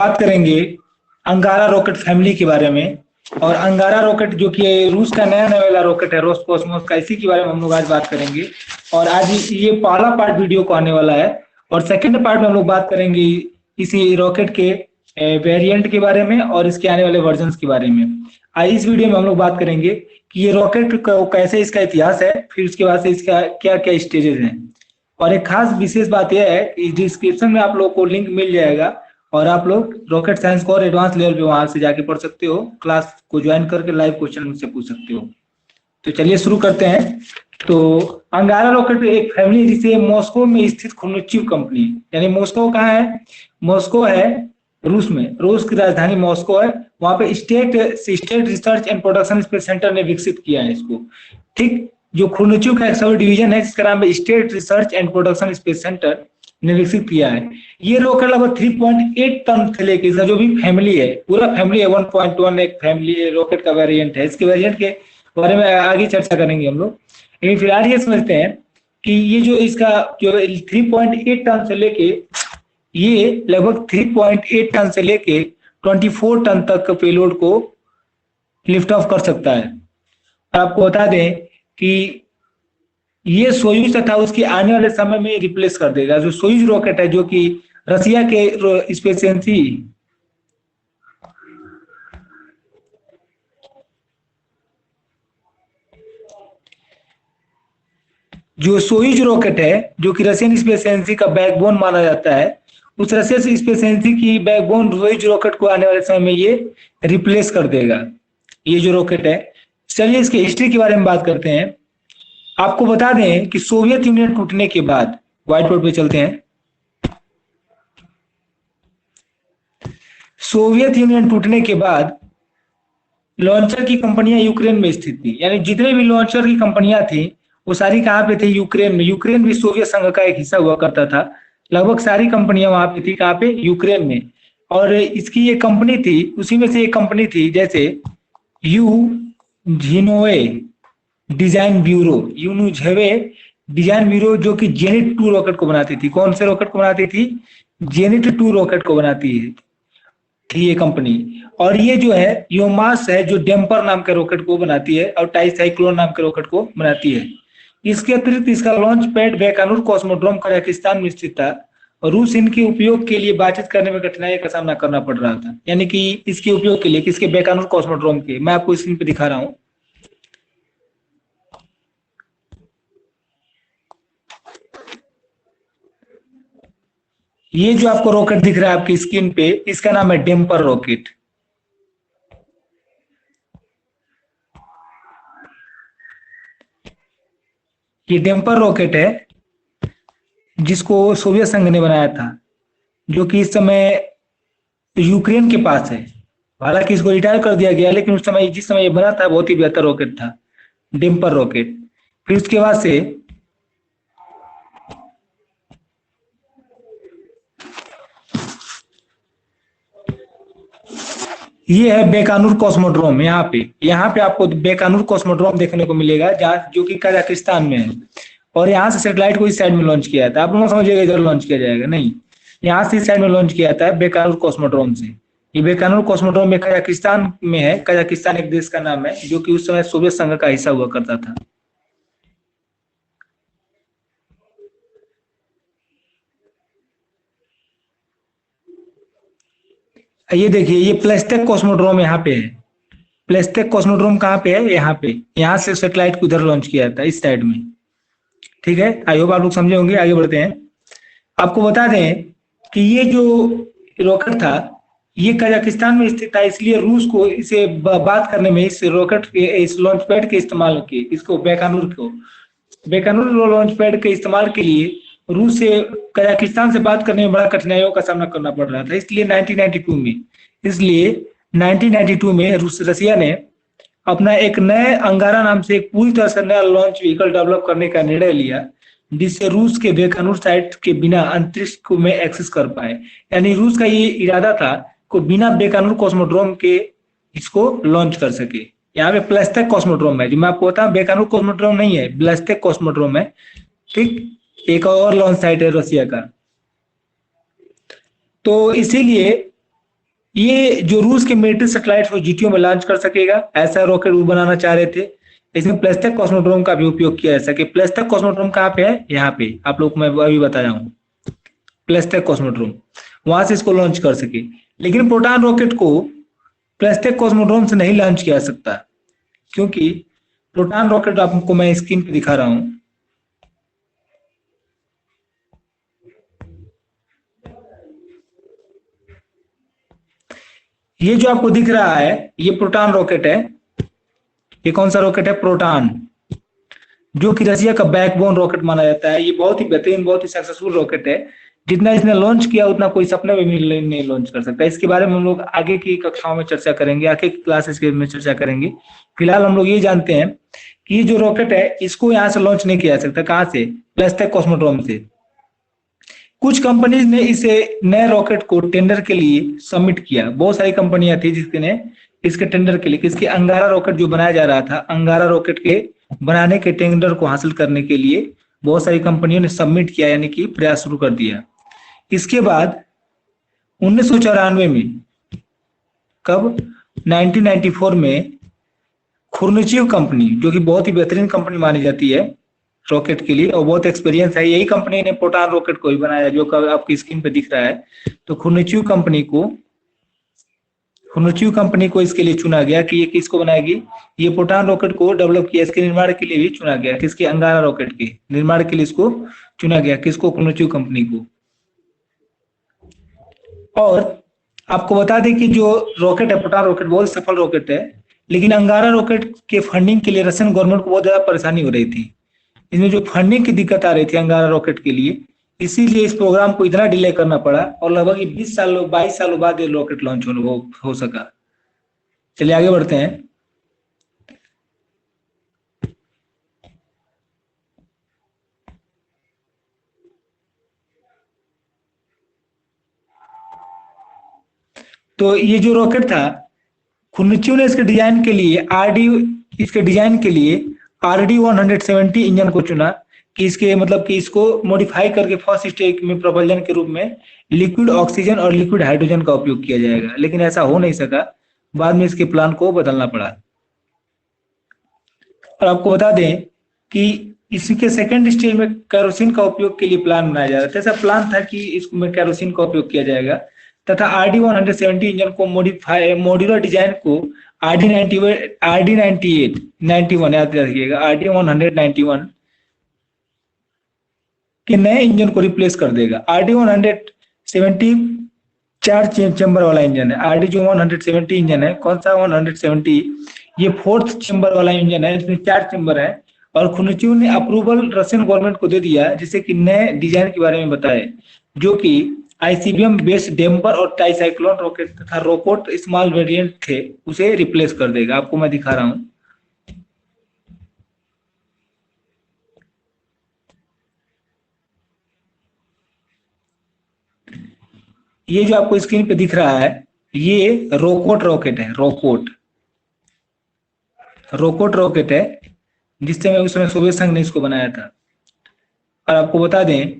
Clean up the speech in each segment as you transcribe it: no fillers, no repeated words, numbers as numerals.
बात करेंगे अंगारा रॉकेट फैमिली के बारे में। और अंगारा रॉकेट जो कि रूस का नया नवेला रॉकेट है रोसकॉसमोस का, इसी के बारे में हम लोग आज बात करेंगे। और आज ये पहला पार्ट वीडियो को आने वाला है, और सेकंड पार्ट में हम लोग बात करेंगे इसी रॉकेट के वेरिएंट के बारे में और इसके आने वाले वर्जन्स के बारे में। आज इस वीडियो में हम लोग बात करेंगे कि ये रॉकेट कैसे, इसका इतिहास है, फिर उसके बाद से इसका क्या क्या स्टेजेस हैं। और एक खास विशेष बात यह है कि डिस्क्रिप्शन में आप लोग को लिंक मिल जाएगा और आप लोग रॉकेट साइंस को और एडवांस लेवल पे वहां से जाके पढ़ सकते हो, क्लास को ज्वाइन करके लाइव क्वेश्चन मुझसे पूछ सकते हो। तो चलिए शुरू करते हैं। तो अंगारा रॉकेट एक फैमिली जिसे मॉस्को में स्थित खुर्नुच्यव कंपनी, यानी मॉस्को कहाँ है, मॉस्को है रूस में, रूस की राजधानी मॉस्को है, वहां पे state research and production space centre ने विकसित किया है इसको। ठीक, जो खुर्नुच्यव का एक सब डिवीजन है जिसका नाम है state research and production space centre ने विकसित किया है। ये रॉकेट लगभग 3.8 टन से लेके इसका जो भी फैमिली है, पूरा फैमिली है 1.1 एक फैमिली रॉकेट का वेरिएंट है। इसके वेरिएंट के बारे में आगे चर्चा करेंगे हम लोग, लेकिन फिलहाल ये समझते हैं कि ये जो इसका जो 3.8 टन से लेके ये लगभग 3.8 टन से लेके 24 टन तक पेलोड को लिफ्ट ऑफ कर सकता है। आपको बता दें कि ये सोयूज तथा उसके आने वाले समय में रिप्लेस कर देगा। जो सोयूज रॉकेट है जो कि रसिया के स्पेस एजेंसी, जो सोयूज रॉकेट है जो कि रशियन स्पेस एजेंसी का बैकबोन माना जाता है, उस रशियन स्पेस एजेंसी की बैकबोन सोयूज रॉकेट को आने वाले समय में ये रिप्लेस कर देगा, ये जो रॉकेट है। चलिए इसके हिस्ट्री के बारे में बात करते हैं। आपको बता दें कि सोवियत यूनियन टूटने के बाद, व्हाइट बोर्ड पे चलते हैं, सोवियत यूनियन टूटने के बाद लॉन्चर की कंपनियां यूक्रेन में स्थित थी, यानी जितने भी लॉन्चर की कंपनियां थी वो सारी कहां पे थी, यूक्रेन में। यूक्रेन भी सोवियत संघ का एक हिस्सा हुआ करता था। लगभग सारी कंपनियां वहां पे थी, कहां पे, यूक्रेन में। और इसकी एक कंपनी थी, उसी में से एक कंपनी थी जैसे यूझिनोवे डिजाइन ब्यूरो, यूनुझेवे डिजाइन ब्यूरो, जो कि जेनिट 2 रॉकेट को बनाती थी। कौन से रॉकेट को बनाती थी, जेनिट 2 रॉकेट को बनाती है थी ये कंपनी। और ये जो है योमास है जो डेम्पर नाम के रॉकेट को बनाती है, और टाइसाइक्लोन नाम के रॉकेट को बनाती है। इसके अतिरिक्त इसका launch pad Baikonur cosmodrome Kazakhstan में स्थित था, और रूस इनके उपयोग के लिए बातचीत करने में कठिनाई का सामना करना पड़ रहा था। यानी कि इसके उपयोग के लिए, किसके, बैकानूर कॉस्मोड्रोम के, मैं आपको स्क्रीन पे दिखा रहा हूँ। ये जो आपको रॉकेट दिख रहा है आपकी स्क्रीन पे, इसका नाम है डेम्पर रॉकेट। ये डेम्पर रॉकेट है जिसको सोवियत संघ ने बनाया था, जो कि इस समय यूक्रेन के पास है। हालांकि इसको रिटायर कर दिया गया, लेकिन उस समय जिस समय ये बना था बहुत ही बेहतर रॉकेट था, डेम्पर रॉकेट। फिर उसके बाद से ये है बैकानूर कॉस्मोड्रोम। यहाँ पे आपको बैकानूर कॉस्मोड्रोम देखने को मिलेगा, जहाँ जो कि कजाकिस्तान में है। और यहाँ से सैटेलाइट को इस साइड में लॉन्च किया था। आप लोग समझिएगा इधर लॉन्च किया जाएगा, नहीं, यहाँ से इस साइड में लॉन्च किया था बैकानूर कॉस्मोड्रोम से। ये बैकानूर कॉस्मोड्रोम में कजाकिस्तान में है। कजाकिस्तान एक देश का नाम है जो कि उस समय सोवियत संघ का हिस्सा हुआ करता था। ये देखिए, ये प्लेस्टेक कॉस्मोड्रोम यहाँ पे है। प्लेस्टेक कॉस्मोड्रोम कहाँ पे है, यहाँ पे। यहाँ से सैटेलाइट को उधर लॉन्च किया था, इस साइड में। ठीक है, आई होप आप लोग समझे होंगे। आगे बढ़ते हैं। आपको बता दें कि ये जो रॉकेट था ये कजाकिस्तान में स्थित था, इसलिए रूस को इसे बात करने में इस रॉकेट के, इस लॉन्च पैड के इस्तेमाल के, इसको बैकानूर लॉन्च पैड के इस्तेमाल के लिए रूस से, कजाकिस्तान से बात करने में बड़ा कठिनाइयों का सामना करना पड़ रहा था। इसलिए 1992 में रसिया ने अपना एक नए अंगारा नाम से एक पूरी तरह से नया लॉन्च व्हीकल डेवलप करने का निर्णय लिया, जिससे रूस के बैकानूर साइट के बिना अंतरिक्ष को में एक्सेस कर पाए। यानी रूस का ये इरादा था को बिना बैकानूर कॉस्मोड्रोम के इसको लॉन्च कर सके। यहाँ पे प्लेस्टेक कॉस्मोड्रोम है, जो मैं आपको बताऊं, बैकानूर कॉस्मोड्रोम नहीं है, प्लेस्टेक कॉस्मोड्रोम है। ठीक, एक और लॉन्च साइट है रसिया का। तो इसीलिए ये जो रूस के मिलिट्री सैटेलाइट वो जीटीओ में लॉन्च कर सकेगा, ऐसा रॉकेट वो बनाना चाह रहे थे। इसमें प्लेस्टेक कॉस्मोड्रोम का भी उपयोग किया जा सके। प्लेस्टेक कॉस्मोड्रोम कहाँ पे है? यहाँ पे आप लोग को मैं अभी बताया हूँ, प्लेस्टेक कॉस्मोड्रोम, वहां से इसको लॉन्च कर सके। लेकिन प्रोटॉन रॉकेट को प्लेस्टेक कॉस्मोड्रोम से नहीं लॉन्च किया सकता, क्योंकि प्रोटॉन रॉकेट आपको मैं स्क्रीन पे दिखा रहा हूं, ये जो आपको दिख रहा है ये प्रोटॉन रॉकेट है। ये कौन सा रॉकेट है? प्रोटॉन, जो कि रशिया का बैकबोन रॉकेट माना जाता है। ये बहुत ही बेहतरीन, बहुत ही सक्सेसफुल रॉकेट है। जितना इसने लॉन्च किया उतना कोई सपने में भी नहीं लॉन्च कर सकता। इसके बारे में हम लोग आगे की कक्षाओं में चर्चा करेंगे, आगे की क्लासेस के में चर्चा करेंगे। फिलहाल हम लोग ये जानते हैं कि ये जो रॉकेट है इसको यहाँ से लॉन्च नहीं किया जा सकता। कहाँ से? प्लेस्टेक कॉस्मोड्रोम से। कुछ कंपनीज ने इसे नए रॉकेट को टेंडर के लिए सबमिट किया। बहुत सारी कंपनियां थी जिसने इसके टेंडर के लिए, किसके, अंगारा रॉकेट जो बनाया जा रहा था, अंगारा रॉकेट के बनाने के टेंडर को हासिल करने के लिए बहुत सारी कंपनियों ने सबमिट किया, यानी कि प्रयास शुरू कर दिया। इसके बाद 1994 में, कब? 1994 में खुर्नुचेव कंपनी, जो कि बहुत ही बेहतरीन कंपनी मानी जाती है रॉकेट के लिए और बहुत एक्सपीरियंस है, यही कंपनी ने प्रोटॉन रॉकेट को भी बनाया, जो आपकी स्क्रीन पे दिख रहा है। तो खुर्नुचेव कंपनी को इसके लिए चुना गया कि ये किसको बनाएगी, ये प्रोटॉन रॉकेट को डेवलप किया। इसके निर्माण के लिए भी चुना गया, किसके? अंगारा रॉकेट के निर्माण के लिए इसको चुना गया। किसको? खुर्नुचेव कंपनी को। और आपको बता दें कि जो रॉकेट है, प्रोटॉन रॉकेट, बहुत सफल रॉकेट है, लेकिन अंगारा रॉकेट के फंडिंग के लिए रशियन गवर्नमेंट को बहुत ज्यादा परेशानी हो रही थी। इसमें जो फंडिंग की दिक्कत आ रही थी अंगारा रॉकेट के लिए, इसीलिए इस प्रोग्राम को इतना डिले करना पड़ा और लगभग 22 सालों बाद ये रॉकेट लॉन्च हो सका। चलिए आगे बढ़ते हैं। तो ये जो रॉकेट था, खुर्नुचेव ने इसके डिजाइन के लिए RD 170 इंजन को चुना कि इसके मतलब कि इसको मॉडिफाई करके फर्स्ट स्टेज में प्रबंधन के रूप में लिक्विड ऑक्सीजन और लिक्विड हाइड्रोजन का उपयोग किया जाएगा, लेकिन ऐसा हो नहीं सका। बाद में इसके प्लान को बदलना पड़ा। और आपको बता दें कि इसके सेकंड स्टेज में कैरोसिन का उपयोग के लिए प्लान बनाया जा रहा था। ऐसा प्लान था कि इसमें कैरोसिन का उपयोग किया जाएगा, तथा RD 170 इंजन को मॉड्यूलर डिजाइन को RD 91 याद रखिएगा, RD 191 के नए इंजन को रिप्लेस कर देगा। RD 170 चार चेंबर वाला इंजन है। RD जो 170 इंजन है, कौन सा 170? ये 4th चेंबर वाला इंजन है, इसमें 4 चेंबर है। और खुर्नुचेव ने अप्रूवल रशियन गवर्नमेंट को दे दिया, जिससे कि नए डिजाइन के बारे में बताए, जो कि ICBM बेस्ड डेम्पर और ट्राइसाइक्लोन रॉकेट तथा रोकोट स्मॉल वेरिएंट थे, उसे रिप्लेस कर देगा। आपको मैं दिखा रहा हूं। ये जो आपको स्क्रीन पे दिख रहा है ये रोकोट रॉकेट है। रोकोट रॉकेट है, जिस समय उस समय सोवियत संघ ने इसको बनाया था। और आपको बता दें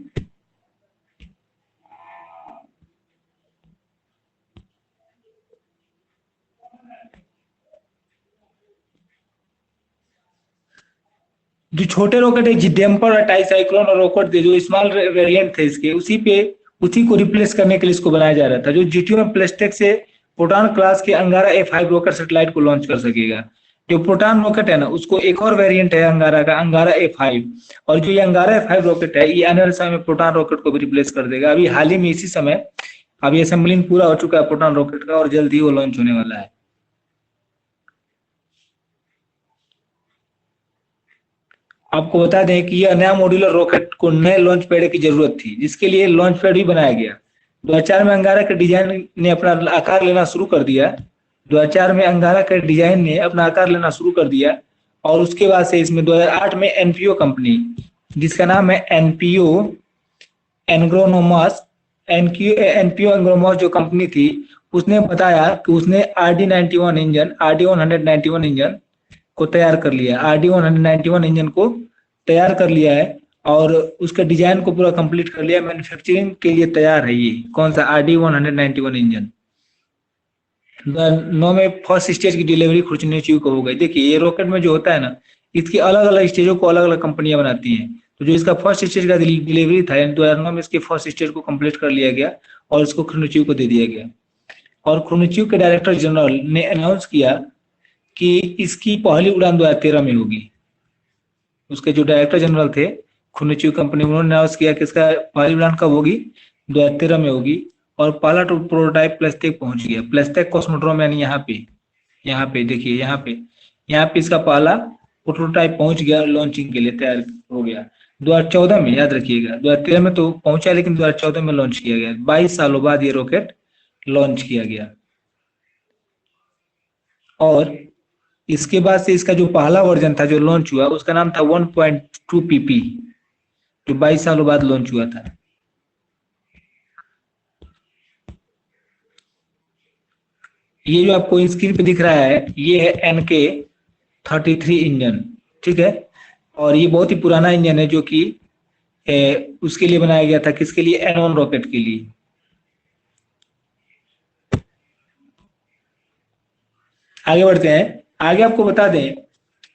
जो छोटे रॉकेट है, डेम्पर और टाइसाइक्लोन और रॉकेट थे, जो स्मॉल वेरिएंट थे इसके, उसी को रिप्लेस करने के लिए इसको बनाया जा रहा था, जो जीटीओ में प्लेस्टेक से प्रोटॉन क्लास के अंगारा A5 रॉकेट सैटेलाइट को लॉन्च कर सकेगा। जो प्रोटॉन रॉकेट है ना, उसको एक और वेरिएंट है अंगारा का, अंगारा A5। और जो ये अंगारा A5 रॉकेट है, ये आने वाले समय में प्रोटॉन रॉकेट को भी रिप्लेस कर देगा। अभी हाल ही में इसी समय अभी असेंबलिंग पूरा हो चुका है प्रोटॉन रॉकेट का, और जल्द ही वो लॉन्च होने वाला है। आपको बता दें कि यह नया मॉड्यूलर रॉकेट को नए लॉन्च पैड की जरूरत थी, जिसके लिए लॉन्च पैड भी बनाया गया। 2004 में अंगारा के डिजाइन ने अपना आकार लेना शुरू कर दिया। 2004 में अंगारा के डिजाइन ने अपना आकार लेना शुरू कर दिया, और उसके बाद से इसमें 2008 में एनपीओ कंपनी, जिसका नाम है एनपीओ एनग्रोनोमस, एनपीओ एनग्रोनोमस जो कंपनी थी, उसने बताया कि उसने RD 191 इंजन को तैयार कर लिया। RD 191 इंजन को तैयार कर लिया है, और उसके डिजाइन को पूरा कंप्लीट कर लिया, मैन्युफैक्चरिंग के लिए तैयार है। ये कौन सा? RD 191 engine. 2009 में फर्स्ट स्टेज की डिलीवरी खुर्चनेचू को हो गई। देखिए ये रॉकेट में जो होता है ना, इसकी अलग अलग स्टेजों को अलग अलग कंपनियां बनाती हैं। तो जो इसका फर्स्ट स्टेज का डिलीवरी था 2009 में, इसके फर्स्ट स्टेज को कंप्लीट कर लिया गया और इसको खुर्चनेचू को दे दिया गया। और खुर्चनेचू के डायरेक्टर जनरल ने अनाउंस किया कि इसकी पहली उड़ान 2013 में होगी। उसके जो डायरेक्टर जनरल थे खुर्चनेचू कंपनी, उन्होंने अनाउंस किया कि इसका पहली उड़ान कब होगी, 2013 में होगी। और पहला प्रोटोटाइप प्लस्तेक पहुंच गया, प्लस्तेक कॉस्मोड्रोम, यानी यहाँ पे देखिए, यहाँ पे इसका पहला प्रोटोटाइप पहुंच गया, लॉन्चिंग के लिए तैयार हो गया 2014 में। याद रखिएगा 2013 में तो पहुंचा, लेकिन 2014 में लॉन्च किया गया। 22 सालों बाद ये रॉकेट लॉन्च किया गया। और इसके बाद से इसका जो पहला वर्जन था जो लॉन्च हुआ, उसका नाम था 1.2 पीपी, जो 22 सालों बाद लॉन्च हुआ था। ये जो आपको स्क्रीन पे दिख रहा है, ये है NK-33 इंजन, ठीक है। और ये बहुत ही पुराना इंजन है, जो कि उसके लिए बनाया गया था, किसके लिए, N1 रॉकेट के लिए। आगे बढ़ते हैं। आगे आपको बता दें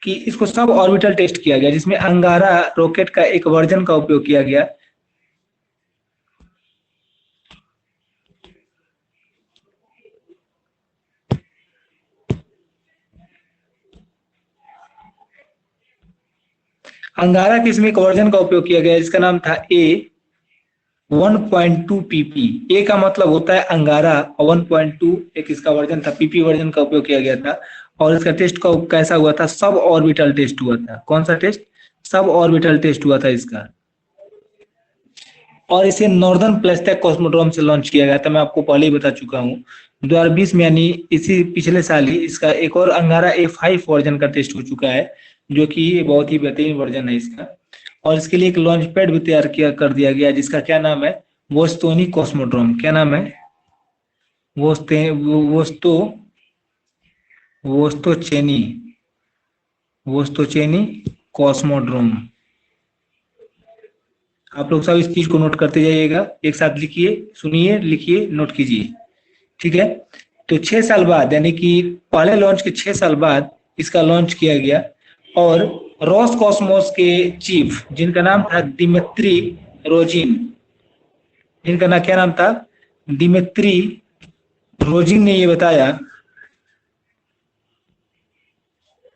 कि इसको सब ऑर्बिटल टेस्ट किया गया, जिसमें अंगारा रॉकेट का एक वर्जन का उपयोग किया गया। अंगारा के इसमें एक वर्जन का उपयोग किया गया, जिसका नाम था A1.2 पीपी। ए का मतलब होता है अंगारा, 1.2 एक इसका वर्जन था, पीपी वर्जन का उपयोग किया गया था। और इसका टेस्ट का कैसा हुआ था, सब ऑर्बिटल टेस्ट हुआ था। कौन सा टेस्ट, सब ऑर्बिटल टेस्ट हुआ था इसका। और इसे नॉर्दर्न प्लेस्टेक कॉस्मोड्रोम से लॉन्च किया गया था, मैं आपको पहले ही बता चुका हूँ। 2020 में, यानी इसी पिछले साल ही, इसका एक और अंगारा A5 वर्जन का टेस्ट हो चुका है, जो कि बहुत ही बेहतरीन वर्जन है इसका। और इसके लिए एक लॉन्च पैड भी तैयार किया कर दिया गया, जिसका क्या नाम है, वोस्तोनी कॉस्मोड्रोम। क्या नाम है, वोस्ते वोस्तो वोस्तोचेनी वोस्तोचेनी कॉस्मोड्रोम। आप लोग सब इस चीज को नोट करते जाइएगा, एक साथ लिखिए, सुनिए, लिखिए, नोट कीजिए, ठीक है। तो 6 साल बाद, यानी कि पहले लॉन्च के 6 साल बाद इसका लॉन्च किया गया। और रॉस कॉस्मोस के चीफ, जिनका नाम था दिमित्री रोजिन, जिनका ना क्या नाम था, दिमित्री रोजिन ने ये बताया,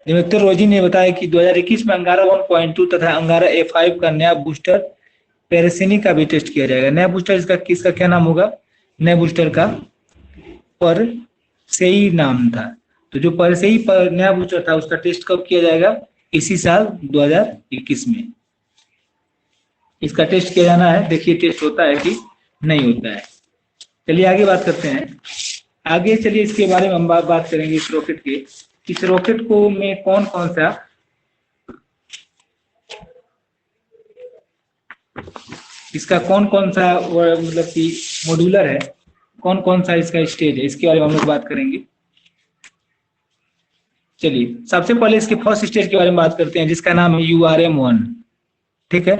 दिमित्री रोजिन ने बताया कि 2021 में अंगारा 1.2 तथा अंगारा A5 का नया बूस्टर पेरेसिनी का भी टेस्ट किया जाएगा। नया बूस्टर इसका किसका क्या नाम होगा, नए बूस्टर का पर से ही नाम था। तो जो पर से ही पर नया बूस्टर था, उसका टेस्ट कब किया जाएगा, इसी साल 2021 में इसका टेस्ट किया जाना है। देखिए टेस्ट होता है कि नहीं होता है। चलिए आगे बात करते हैं। आगे चलिए इसके बारे में हम बात करेंगे, इस रॉकेट के, इस रॉकेट को में कौन कौन सा, इसका कौन कौन सा मतलब कि मॉड्यूलर है, कौन कौन सा इसका स्टेज है, इसके बारे में हम लोग बात करेंगे। चलिए सबसे पहले इसके फर्स्ट स्टेज के बारे में बात करते हैं, जिसका नाम है URM-1, ठीक है।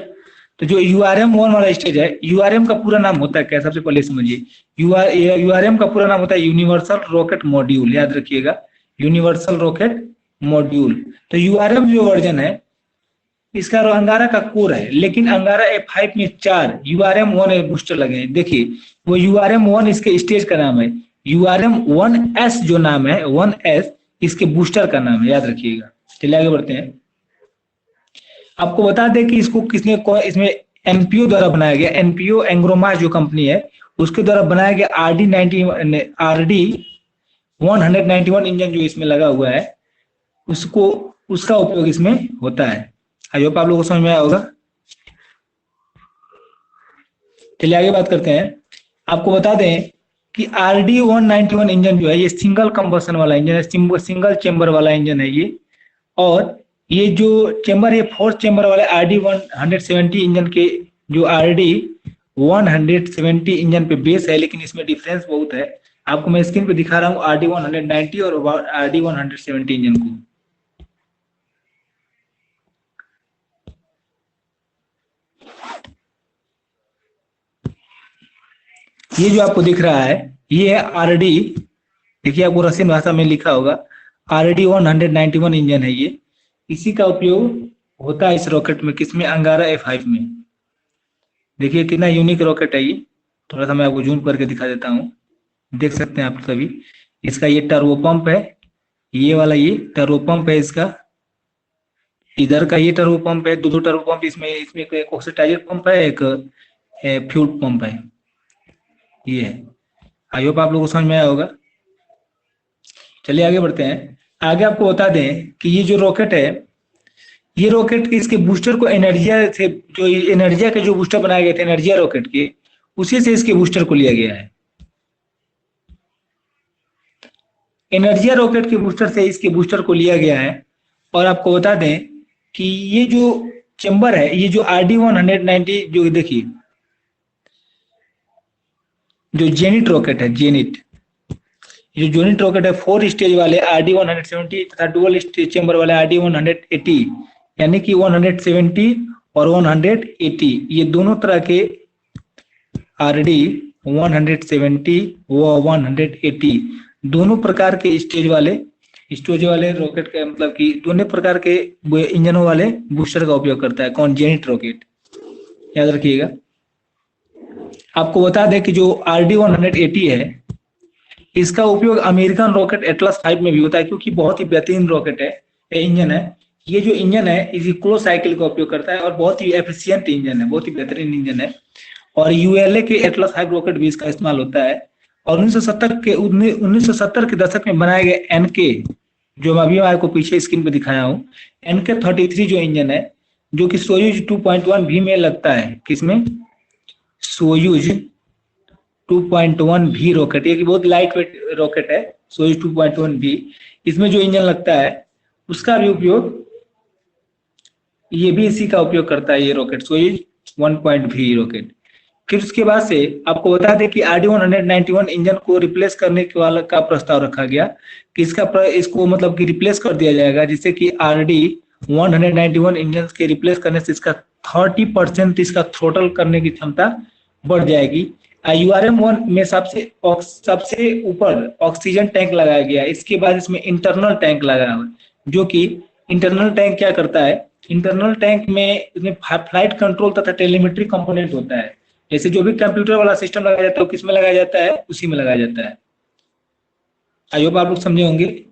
तो जो URM-1 वाला स्टेज है, URM का पूरा नाम होता है क्या, सबसे पहले समझिए। URM का पूरा नाम होता है यूनिवर्सल रॉकेट मॉड्यूल, याद रखिएगा, यूनिवर्सल रॉकेट मॉड्यूल। तो URM जो वर्जन है, इसका अंगारा का कोर है, लेकिन अंगारा A5 में 4 URM-1 बूस्टर लगे हैं। देखिए वो URM-1 इसके स्टेज का नाम है, URM-1S जो नाम है, 1S इसके बूस्टर का नाम है, याद रखिएगा। चलिए आगे बढ़ते हैं। आपको बता दें कि इसको किसने इसमें NPO द्वारा बनाया गया, NPO एंग्रोमास जो कंपनी है, उसके द्वारा बनाया गया RD-191 इंजन जो इसमें लगा हुआ है, उसको उसका उपयोग इसमें होता है। आई होप आप लोगों को समझ में आया होगा। चलिए आगे बात करते हैं। आपको बता दें कि RD-191 इंजन जो है, ये सिंगल कंबसन वाला इंजन है, सिंगल चेंबर वाला इंजन है ये। और ये जो चेंबर है, 4 चेंबर वाले RD-170 इंजन के, जो RD-170 इंजन पे बेस है, लेकिन इसमें डिफरेंस बहुत है। आपको मैं स्क्रीन पे दिखा रहा हूँ RD-190 और RD-170 इंजन को। ये जो आपको दिख रहा है, ये है RD देखिए आपको रशियन भाषा में लिखा होगा, RD-191 इंजन है ये। इसी का उपयोग होता है इस रॉकेट में, किसमें, अंगारा F5 में। देखिए कितना यूनिक रॉकेट है ये। थोड़ा सा मैं आपको जूम करके दिखा देता हूँ, देख सकते हैं आप सभी। इसका ये टर्बो पंप है, ये वाला ये टर्बो पंप है इसका। इधर का ये टर्बो पंप है, दो टर्बो पंप इसमें इसमें एक ऑक्सीडाइजर पंप है, एक फ्यूल पंप है। ये है। आई होप आप लोगों को समझ में आया होगा। चलिए आगे बढ़ते हैं। आगे आपको बता दें कि ये जो रॉकेट है, ये रॉकेट इसके बूस्टर को एनर्जिया से, जो एनर्जिया के जो बूस्टर बनाए गए थे एनर्जिया रॉकेट के, उसी से इसके बूस्टर को लिया गया है। एनर्जिया रॉकेट के बूस्टर से इसके बूस्टर को लिया गया है। और आपको बता दें कि ये जो चेंबर है, ये जो RD-190, जो देखिए जो जेनिट रॉकेट है, जेनिट, जो जेनिट रॉकेट है 4 स्टेज वाले RD-170 तथा डुअल स्टेज चेंबर वाले RD-180, यानी कि 170 और 180, ये दोनों तरह के RD-170 व 180 दोनों प्रकार के स्टेज वाले रॉकेट के, मतलब कि दोनों प्रकार के इंजनों वाले बूस्टर का उपयोग करता है। कौन? जेनिट रॉकेट, याद रखिएगा। आपको बता दें कि जो RD-180 है, इसका उपयोग अमेरिकन रॉकेट एटलस 5 में भी होता है, क्योंकि बहुत ही बेहतरीन रॉकेट है, इंजन है। ये जो इंजन है इसी क्लोज साइकिल का उपयोग करता है और बहुत ही एफिशिएंट इंजन है, बहुत ही बेहतरीन इंजन है। और ULA के एटलस 5 रॉकेट भी इसका इस्तेमाल होता है। और 1970 के दशक में बनाए गए NK, जो मैं अभी आपको पीछे स्क्रीन पे दिखाया हूँ, NK-33 जो इंजन है, जो कि सोयूज 2.1V में लगता है। किसमें? सोयूज 2.1V रॉकेट, ये बहुत लाइट वेट रॉकेट है, सोयूज 2.1V। इसमें जो इंजन लगता है उसका भी उपयोग, ये भी इसी का उपयोग करता है, ये रॉकेट सोयूज 1.V रॉकेट। फिर उसके बाद से आपको बता दें कि RD-191 इंजन को रिप्लेस करने के वाला का प्रस्ताव रखा गया कि इसको मतलब कि रिप्लेस कर दिया जाएगा, जिससे कि RD-191 इंजन के रिप्लेस करने से इसका 30% इसका थ्रोटल करने की क्षमता बढ़ जाएगी। URM-1 में सबसे ऊपर ऑक्सीजन टैंक लगाया गया। इसके बाद इसमें इंटरनल टैंक लगाया हुआ है, जो कि इंटरनल टैंक क्या करता है, इंटरनल टैंक में इसमें फ्लाइट कंट्रोल तथा टेलीमेट्री कंपोनेंट होता है। जैसे जो भी कंप्यूटर वाला सिस्टम लगाया जाता है वो किस में लगाया जाता है, उसी में लगाया जाता है। आई होप आप लोग समझे होंगे।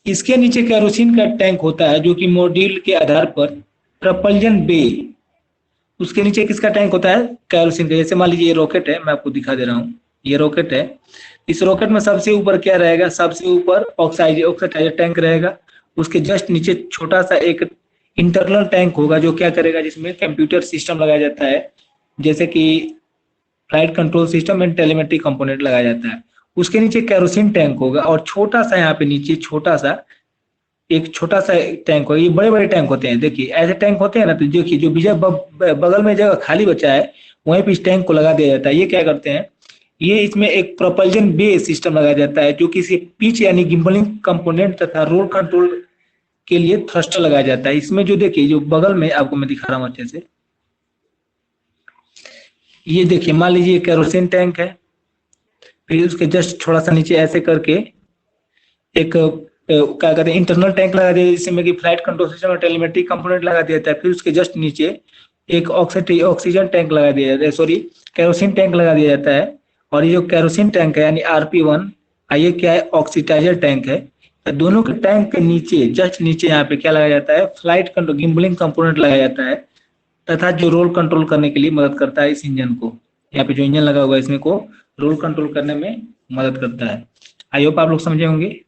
इसके नीचे केरोसिन का टैंक होता है, जो कि मॉड्यूल के आधार पर प्रपल्जन बे, उसके नीचे किसका टैंक होता है, केरोसिन का। जैसे मान लीजिए ये रॉकेट है, मैं आपको दिखा दे रहा हूँ, ये रॉकेट है। इस रॉकेट में सबसे ऊपर क्या रहेगा, सबसे ऊपर ऑक्सीडाइजर टैंक रहेगा। उसके जस्ट नीचे छोटा सा एक इंटरनल टैंक होगा, जो क्या करेगा, जिसमें कंप्यूटर सिस्टम लगाया जाता है, जैसे कि flight control system and telemetry component लगाया जाता है। उसके नीचे केरोसिन टैंक होगा और छोटा सा यहाँ पे नीचे छोटा सा टैंक होगा। ये बड़े बड़े टैंक होते हैं, देखिए ऐसे टैंक होते हैं ना, तो देखिए जो बगल में जगह खाली बचा है वहीं पे इस टैंक को लगा दिया जाता है। ये क्या करते हैं, ये इसमें एक प्रोपल्जन बे सिस्टम लगाया जाता है, जो कि पिच यानी गिम्बलिंग कंपोनेंट तथा रोल कंट्रोल के लिए थ्रस्टर लगाया जाता है। इसमें जो देखिए जो बगल में आपको मैं दिखा रहा हूँ अच्छे से, ये देखिए मान लीजिए केरोसिन टैंक है, फिर उसके जस्ट थोड़ा सा नीचे ऐसे करके एक क्या कहते हैं इंटरनल टैंक लगा दिया, जिसमें कि फ्लाइट कंट्रोल सिस्टम और टेलीमेट्री कंपोनेंट लगा दिया जाता है। फिर उसके जस्ट नीचे एक ऑक्सीजन टैंक लगा दिया जाता है, सॉरी केरोसिन टैंक लगा दिया जाता है। और ये जो केरोसिन टैंक है यानी RP1, ये क्या है, ऑक्सीडाइजर टैंक है। दोनों के टैंक के नीचे जस्ट नीचे यहाँ पे क्या लगाया जाता है, फ्लाइट कंट्रोल गिम्बलिंग कंपोनेंट लगाया जाता है, तथा जो रोल कंट्रोल करने के लिए मदद करता है इस इंजन को। यहाँ पे जो इंजन लगा हुआ है इसमें को रोल कंट्रोल करने में मदद करता है। आई होप आप लोग समझे होंगे।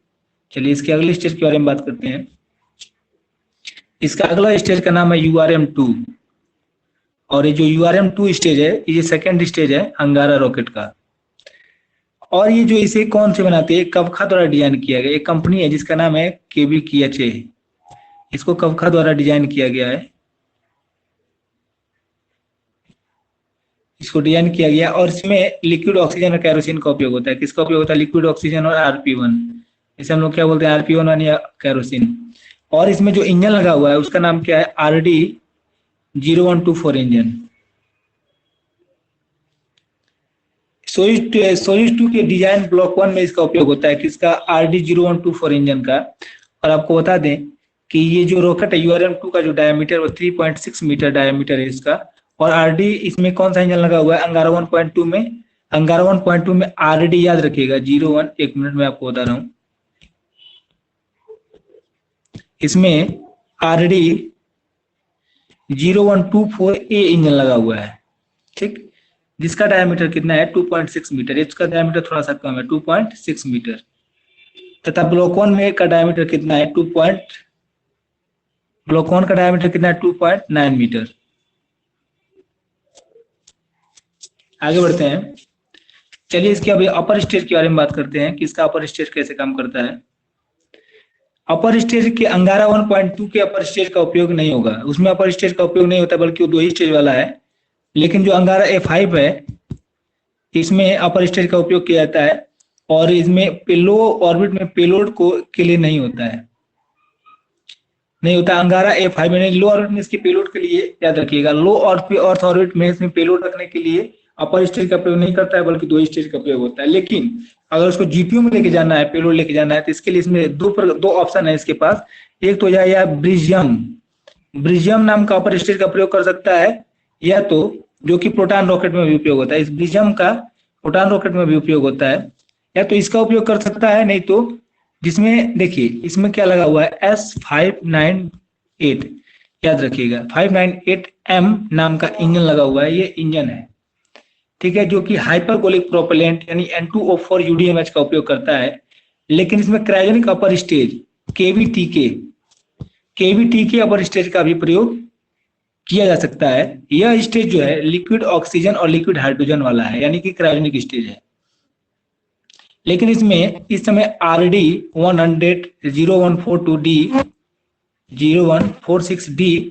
चलिए इसके अगले स्टेज के बारे में बात करते हैं। इसका अगला स्टेज का नाम है URM-2, और ये जो URM-2 स्टेज है, ये सेकेंड स्टेज है अंगारा रॉकेट का। और ये जो इसे कौन से बनाते हैं, कवखा द्वारा डिजाइन किया गया। एक कंपनी है जिसका नाम है KBKHA, इसको कवखा द्वारा डिजाइन किया गया है, इसको डिजाइन किया गया। और इसमें लिक्विड ऑक्सीजन और केरोसिन का उपयोग होता है। किसका उपयोग होता है, लिक्विड ऑक्सीजन और RP1, इसे हम लोग क्या बोलते हैं, RP1 या केरोसिन। और इसमें जो इंजन लगा हुआ है उसका नाम क्या है, RD-0124 इंजन। सोयूज 2 के डिजाइन ब्लॉक 1 में इसका उपयोग होता है, किसका, RD-0124 इंजन का। और आपको बता दें कि ये जो रॉकेट है URM-2 का जो डायमीटर वो 3.6 मीटर डायमीटर है इसका। और RD इसमें कौन सा इंजन लगा हुआ है अंगारा 1.2 में? अंगारा 1.2 में RD याद रखिएगा 01, एक मिनट में आपको बता रहा हूँ। इसमें RD 0124A इंजन लगा हुआ है, ठीक, जिसका डायमीटर कितना है 2.6 मीटर। इसका डायमीटर थोड़ा सा कम है 2.6 मीटर। तथा ब्लॉक 1 में का डायमीटर कितना है ब्लॉक 1 का डायमीटर कितना है 2.9 मीटर। आगे बढ़ते हैं, चलिए इसके अभी अपर स्टेज के बारे में बात करते हैं कि इसका अपर स्टेज कैसे काम करता है। अपर स्टेज के अंगारा 1.2 के अपर स्टेज का उपयोग नहीं होगा, उसमें अपर स्टेज का उपयोग नहीं होता, बल्कि वो 2 ही स्टेज वाला है। लेकिन जो अंगारा A5 है इसमें अपर स्टेज का उपयोग किया जाता है, और इसमें लो ऑर्बिट में पेलोड को के लिए नहीं होता है, नहीं होता। अंगारा A5 में लो ऑर्बिट में इसके पेलोड के लिए याद रखिएगा, लो अर्थ ऑर्बिट में इसमें पेलोड रखने के लिए अपर स्टेज का प्रयोग नहीं करता है, बल्कि 2 स्टेज का प्रयोग होता है। लेकिन अगर उसको GPU में लेके जाना है, पेलोड लेके जाना है, तो इसके लिए इसमें दो ऑप्शन है इसके पास। एक तो या ब्रिजियम नाम का अपर स्टेज का प्रयोग कर सकता है, या तो जो कि प्रोटॉन रॉकेट में भी उपयोग होता है, इस ब्रिजियम का प्रोटॉन रॉकेट में भी उपयोग होता है, या तो इसका उपयोग कर सकता है, नहीं तो जिसमें देखिए इसमें क्या लगा हुआ है S598, याद रखिएगा 598M नाम का इंजन लगा हुआ है, ये इंजन है, ठीक है, जो कि हाइपरगोलिक प्रोपेलेंट यानी N2O4 UDMH का उपयोग करता है। लेकिन इसमें cryogenic upper stage KVT upper stage का भी प्रयोग किया जा सकता है। यह स्टेज जो है लिक्विड ऑक्सीजन और लिक्विड हाइड्रोजन वाला है, यानी कि क्रायोजेनिक स्टेज है। लेकिन इसमें इस समय RD-100-0142D 0146D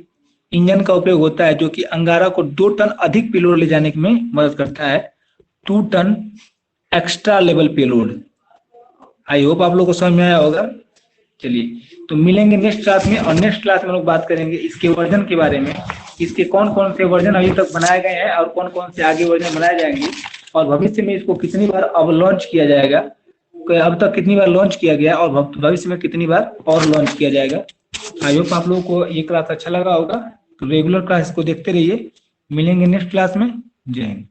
इंजन का उपयोग होता है, जो कि अंगारा को 2 टन अधिक पेलोड ले जाने में मदद करता है, 2 ton extra level payload. I hope आप लोग को समझ में आया होगा। चलिए तो मिलेंगे नेक्स्ट क्लास में, और नेक्स्ट क्लास में लोग बात करेंगे इसके वर्जन के बारे में, इसके कौन कौन से वर्जन अभी तक बनाए गए हैं और कौन कौन से आगे वर्जन बनाए जाएंगे, और भविष्य में इसको कितनी बार अब लॉन्च किया जाएगा, अब तक कितनी बार लॉन्च किया गया और भविष्य में कितनी बार और लॉन्च किया जाएगा। आई होप आप लोगों को ये क्लास अच्छा लगा होगा। तो रेगुलर क्लास को देखते रहिए, मिलेंगे नेक्स्ट क्लास में। जय हिंद।